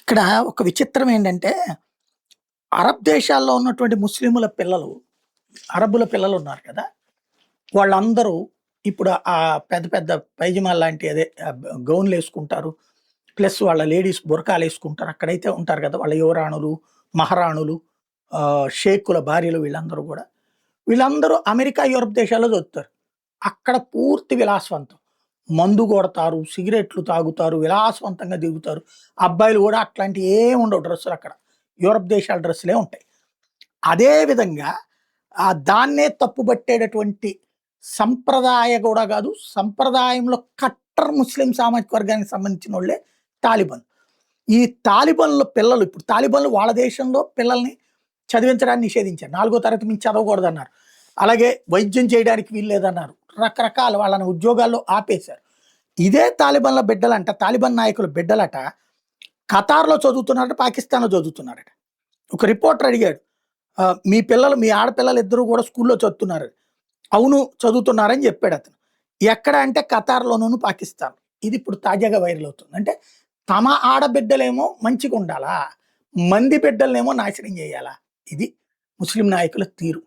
ఇక్కడ ఒక విచిత్రం ఏంటంటే, అరబ్ దేశాల్లో ఉన్నటువంటి ముస్లిముల పిల్లలు, అరబ్బుల పిల్లలున్నారు కదా! వాళ్ళందరూ ఇప్పుడు పెద్ద పెద్ద పైజామాల్లాంటి అదే గౌన్‌లేసుకుంటారు. ప్లస్ వాళ్ళ లేడీస్ బురకాలేసుకుంటారు. అక్కడైతే ఉంటారు కదా! వాళ్ళ యువరాణులు, మహారాణులు, షేకుల భార్యలు వీళ్ళందరూ గూడా. వీళ్ళందరూ అమెరికా, యూరప్ దేశాల్లో చదువుతారు. అక్కడ పూర్తి విలాసవంతం. మందు కొడతారు, సిగరెట్లు తాగుతారు, విలాసవంతంగా దిగుతారు. అబ్బాయిలు గూడా అట్లాంటియి ఏమి ఉండవు డ్రెస్సులక్కడ. యూరప్ దేశాల డ్రెస్సులే ఉంటాయి. అదే విధంగా దాన్నే తప్పుబట్టేటటువంటి సంప్రదాయ గూడా గాదు, సంప్రదాయంలో కట్టర్ ముస్లిం సామాజిక వర్గానికి సంబంధించినోళ్ళే తాలిబాన్. ఈ తాలిబాన్‌ల పిల్లలు ఇప్పుడు తాలిబాన్‌లు వాళ్ళ దేశంలో పిల్లల్ని చదివించడాన్ని నిషేధించారు. 4 తరగతి మించి చదవకూడదన్నారు. అలాగే వైద్యం చేయడానికి వీల్లేదన్నారు. రకరకాల వాళ్ళని ఉద్యోగాల్లో ఆపేశారు. ఇదే తాలిబాన్‌ల బిడ్డలంట, తాలిబాన్ నాయకుల బిడ్డలట ఖతార్‌లో చదువుతున్నారట, పాకిస్తాన్‌లో చదువుతున్నారట. ఒక రిపోర్టర్ అడిగాడు. మీ పిల్లలు, మీ ఆడపిల్లలిద్దరూ గూడా స్కూల్‌లో చదువుతున్నారు. అవును చదువుతున్నారని జెప్పాడతను. ఎక్కడ అంటే ఖతార్‌లోను, పాకిస్తాన్. ఇది ఇప్పుడు తాజాగా వైరల్ అవుతుంది. అంటే తమ ఆడబిడ్డలేమో మంచిగుండాలా, మంది బిడ్డలనేమో నాశనం జేయాలా? ఇది ముస్లిం నాయకుల తీరు.